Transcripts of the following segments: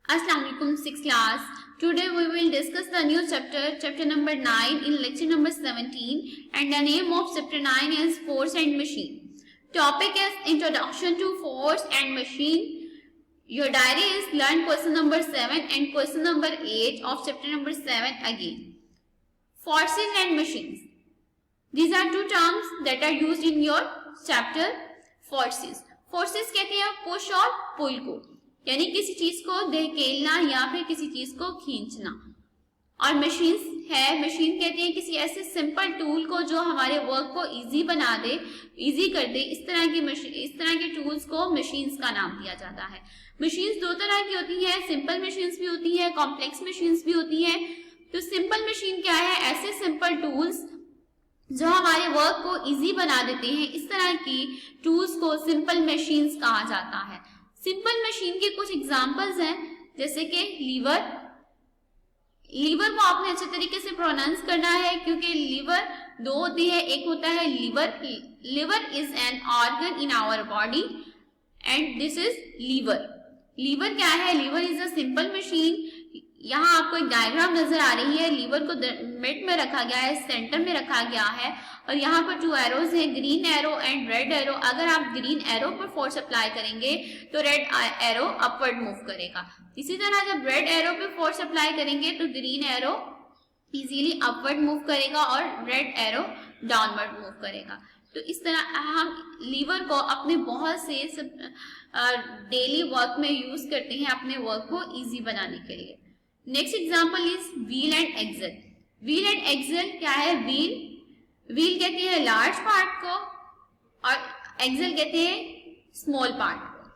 Assalamu alaikum, 6th class. Today we will discuss the new chapter number 9 in lecture number 17, and the name of chapter 9 is Force and Machine. Topic is Introduction to Force and Machine. Your diary is learn question number 7 and question number 8 of chapter number 7 again. Forces and Machines. These are two terms that are used in your chapter. Forces. Forces कहते हैं push और पुल को, यानी किसी चीज को धकेलना या फिर किसी चीज को खींचना. और मशीन्स है, मशीन कहते हैं किसी ऐसे सिंपल टूल को जो हमारे वर्क को इजी बना दे, इजी कर दे. इस तरह के टूल्स को मशीन्स का नाम दिया जाता है. मशीन्स दो तरह की होती हैं, सिंपल मशीन्स भी होती हैं, कॉम्प्लेक्स मशीन्स भी होती हैं. तो सिंपल मशीन क्या है? ऐसे सिंपल टूल्स जो हमारे वर्क को इजी बना देते हैं. इस तरह की टूल्स को सिंपल मशीन्स कहा जाता है. सिंपल मशीन के कुछ एग्जांपल्स हैं, जैसे कि लीवर. लीवर को आपने अच्छे तरीके से प्रोनाउंस करना है क्योंकि लीवर दो होती है. एक होता है liver. Liver is an organ in our body and this is lever. Lever क्या है? Lever is a simple machine. यहाँ आपको एक डायग्राम नजर आ रही है. लीवर को मिड में रखा गया है, सेंटर में रखा गया है, और यहाँ पर टू एरोज हैं, green arrow and red arrow. अगर आप ग्रीन एरो पर फोर्स अप्लाई करेंगे तो रेड एरो अपवर्ड मूव करेगा. इसी तरह जब रेड एरो पे फोर्स अप्लाई करेंगे तो green arrow easily upward move करेगा और रेड एरो डाउनवर्ड मूव करेगा. तो इस तरह हम लीवर को अपने बहुत से डेली वर्क में यूज करते हैं अपने वर्क को इजी बनाने के लिए. Next example is wheel and axle. Wheel and axle क्या है? व्हील कहते हैं लार्ज पार्ट को और एक्सल कहते हैं स्मॉल पार्ट को.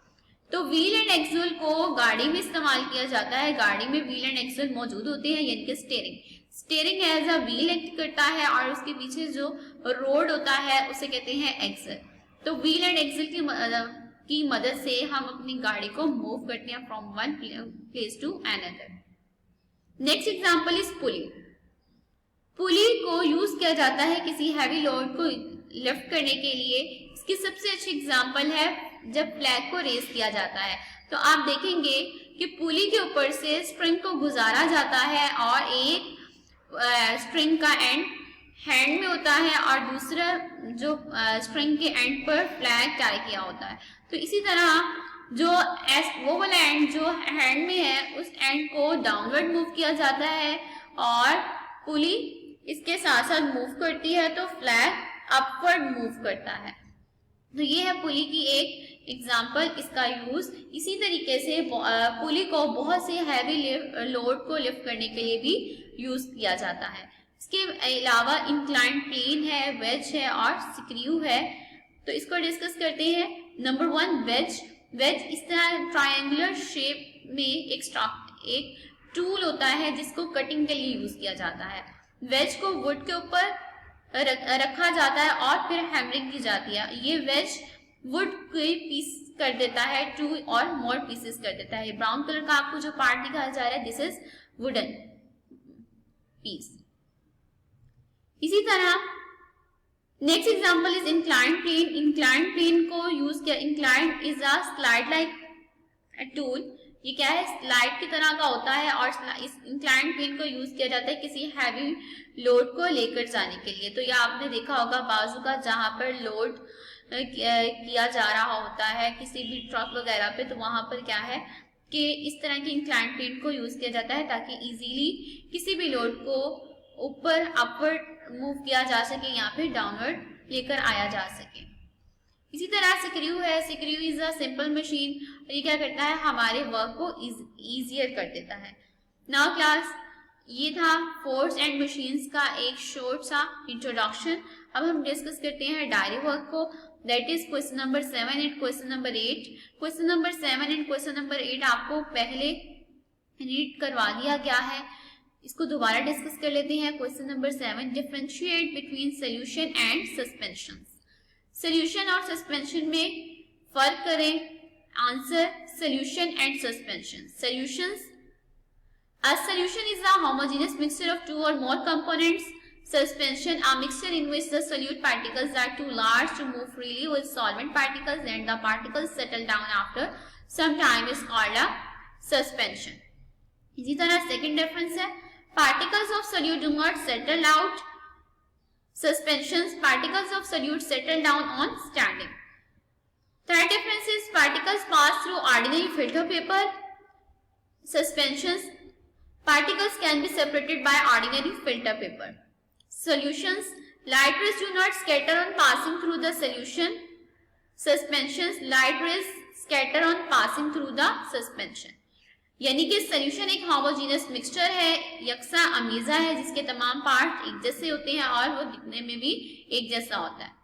तो व्हील एंड एक्सल को गाड़ी में इस्तेमाल किया जाता है. गाड़ी में व्हील एंड एक्सल मौजूद होते हैं, यानी कि steering as a wheel act करता है और उसके पीछे जो रोड होता है उसे कहते हैं एक्सल. तो व्हील एंड एक्सल की मदद से हम अपनी गाड़ी को मूव करते हैं from one place to another. Next example is pulley. Pulley को यूज किया जाता है किसी हैवी लोड को लिफ्ट करने के लिए. इसकी सबसे अच्छी एग्जाम्पल है जब फ्लैग को रेस किया जाता है. तो आप देखेंगे कि पुली के ऊपर से स्प्रिंग को गुजारा जाता है और एक स्प्रिंग का एंड हैंड में होता है और दूसरा जो स्प्रिंग के एंड पर फ्लैग टाई किया होता है. तो इसी तरह जो वो वाला एंड जो हैंड में है उस एंड को डाउनवर्ड मूव किया जाता है और पुली इसके साथ साथ मूव करती है तो फ्लैग अपवर्ड मूव करता है. तो ये है पुली की एक एग्जांपल. इसका यूज इसी तरीके से पुली को बहुत से हैवी लोड को लिफ्ट करने के लिए भी यूज किया जाता है. इसके अलावा इंक्लाइंड प्लेन है, वेज है और स्क्रू है. तो इसको डिस्कस करते हैं. Number 1 veg. वेज इस तरह ट्रायंगुलर शेप में एक टूल होता है जिसको कटिंग के लिए यूज किया जाता है. वेज को वुड के ऊपर रखा जाता है और फिर हैमरिंग की जाती है. ये वेज वुड के पीस कर देता है, 2 और मोर पीसेस कर देता है. ब्राउन कलर का आपको जो पार्ट दिखाया जा रहा है दिस इज वुडन पीस. इसी तरह next example is inclined plane. Inclined plane को यूज किया. Inclined is a slide like tool. ये क्या है? स्लाइड की तरह का होता है और इस इंक्लाइंड प्लेन को यूज किया जाता है किसी हैवी लोड को लेकर जाने के लिए. तो यह आपने देखा होगा बाजू का जहां पर लोड किया जा रहा होता है किसी भी ट्रक वगैरह पे, तो वहां पर क्या है कि इस तरह की इंक्लाइंड प्लेन को यूज किया जाता है ताकि इजीली किसी भी लोड को ऊपर अपवर्ड मूव किया जा सके या फिर डाउनवर्ड लेकर आया जा सके. इसी तरह स्क्रू है. Screw is a simple machine. ये क्या करता है? हमारे वर्क को इजियर कर देता है. नाउ क्लास, ये था फोर्स एंड मशीन्स का एक शॉर्ट सा इंट्रोडक्शन. अब हम डिस्कस करते हैं डायरी वर्क को. That is question number 7 and question number 8. Question number 7 and question number 8 आपको पहले रीड करवा दिया गया है. इसको दोबारा डिस्कस कर लेते हैं. Question number 7, differentiate between solution and suspension. Solution और सस्पेंशन में फर्क करें. Answer solution and suspension. Solutions. A solution is a homogeneous mixture of 2 or more components. Suspension, a mixture in which the solute particles are too large to move freely with solvent particles and the particles settle down after some time, is called a suspension. इसी तरह second difference है particles of solute do not settle out suspensions, particles of solute settle down on standing. Third difference is particles pass through ordinary filter paper suspensions, particles can be separated by ordinary filter paper. Solutions, light rays do not scatter on passing through the solution. Suspensions, light rays scatter on passing through the suspension. यानी कि solution एक homogeneous mixture है, यकसा अमीजा है जिसके तमाम part एक जैसे होते हैं और वो दिखने में भी एक जैसा होता है।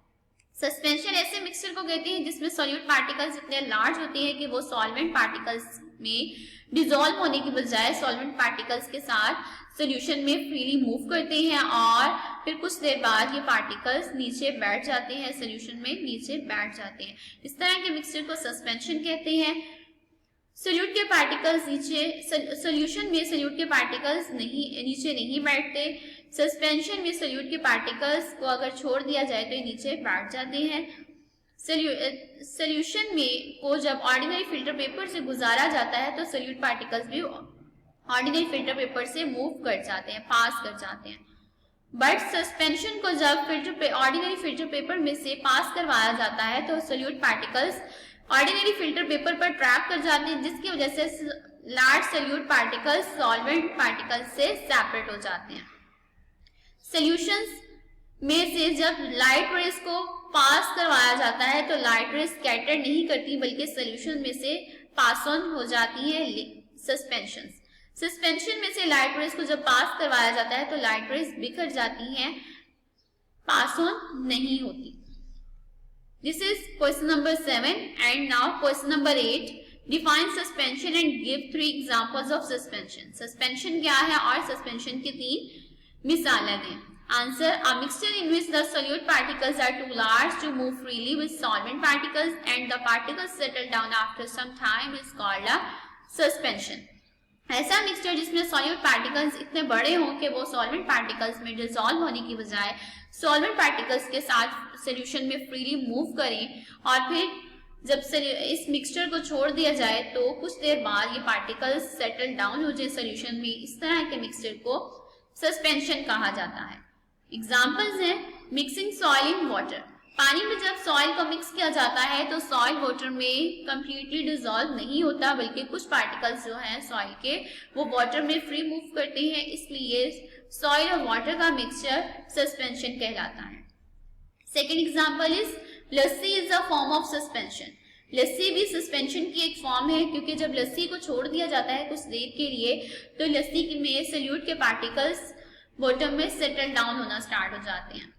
सस्पेंशन ऐसे मिक्सचर को कहते हैं जिसमें सॉल्यूट पार्टिकल्स इतने लार्ज होते हैं कि वो सॉल्वेंट पार्टिकल्स में डिसॉल्व होने की बजाय सॉल्वेंट पार्टिकल्स के साथ सॉल्यूशन में फ्रीली मूव करते हैं और फिर कुछ देर बाद ये पार्टिकल्स नीचे बैठ जाते हैं, सॉल्यूशन में नीचे बैठ जाते हैं। इस तरह के मिक्सचर को सस्पेंशन कहते हैं। सोल्यूट के पार्टिकल्स नीचे, सॉल्यूशन में सोल्यूट के पार्टिकल्स नीचे नहीं बैठते। सस्पेंशन में सोल्यूट के पार्टिकल्स को अगर छोड़ दिया जाए तो ये नीचे बैठ जाते हैं। सोल्यूशन में को जब ऑर्डिनरी फिल्टर पेपर से गुजारा जाता है तो सोल्यूट पार्टिकल्स भी ऑर्डिनरी फिल्टर पेपर से मूव कर जाते हैं, पास कर जाते हैं। बट सस्पेंशन को जब ऑर्डिनरी फिल्टर पेपर में से पास करवाया जाता है तो solute particles ordinary filter paper पर ट्रैप कर जाते हैं, जिसकी वजह से large solute particles solvent particles से सेपरेट हो जाते हैं। सॉल्यूशंस में से जब लाइट रेस को पास करवाया जाता है तो लाइट रेस स्कैटर नहीं करती बल्कि सॉल्यूशन में से पास ऑन हो जाती है सस्पेंशन। सस्पेंशन में से लाइट रेस को जब पास करवाया जाता है तो लाइट रेस बिखर जाती हैं, पास ऑन नहीं होती। This is question number 7 and now question number 8। Define suspension and give 3 examples of suspension. Suspension क्या है और सस्पेंशन की 3 मिसालें दें। Answer, a mixture in which the solute particles are too large to move freely with solvent particles and the particles settle down after some time is called a suspension. ऐसा mixture जिसमें solute particles इतने बड़े हों कि वो solvent particles में dissolve होने की बजाय सॉल्वेंट पार्टिकल्स के साथ सॉल्यूशन में फ्रीली मूव करें और फिर जब इस मिक्सचर को छोड़ दिया जाए तो कुछ देर बाद ये पार्टिकल्स सेटल डाउन हो जाए सॉल्यूशन में। इस तरह के मिक्सचर को सस्पेंशन कहा जाता है। एग्जाम्पल्स हैं मिक्सिंग सॉइल इन वाटर। पानी में जब सॉइल को मिक्स किया जाता है तो सॉइल वाटर में कंप्लीटली डिसॉल्व नहीं होता बल्कि कुछ पार्टिकल्स जो हैं सॉइल के वो वाटर में फ्री मूव करते हैं, इसलिए सॉइल और वाटर का मिक्सचर सस्पेंशन कहलाता है। Second example is lassi is a form of suspension. Lassi भी सस्पेंशन की एक फॉर्म है क्योंकि जब लस्सी को छोड़ दिया जाता है कुछ देर के लिए तो लस्सी में सोल्यूट के पार्टिकल्स बॉटम में सेटल डाउन होना स्टार्ट हो जाते हैं।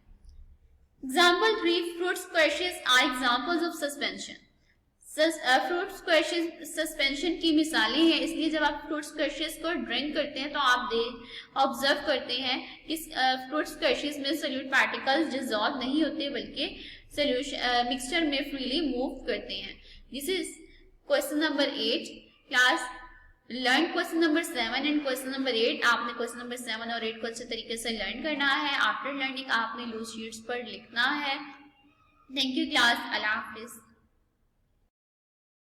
Example 3, fruit squashes are examples of suspension. Fruit squashes suspension की मिसालें हैं, इसलिए जब आप फ्रूट स्क्वैशेस को ड्रिंक करते हैं तो आप ऑब्जर्व करते हैं कि फ्रूट स्क्वैशेस में सोल्यूट पार्टिकल्स डिसॉल्व नहीं होते बल्कि सोल्यूशन मिक्सचर में फ्रीली मूव करते हैं। This is question number 8। Class learn question number 7 and question number 8। आपने क्वेश्चन नंबर 7 और 8 को अच्छे तरीके से लर्न करना है। आफ्टर लर्निंग आपने लूज शीट्स पर लिखना है। Thank you class, Allah Hafiz.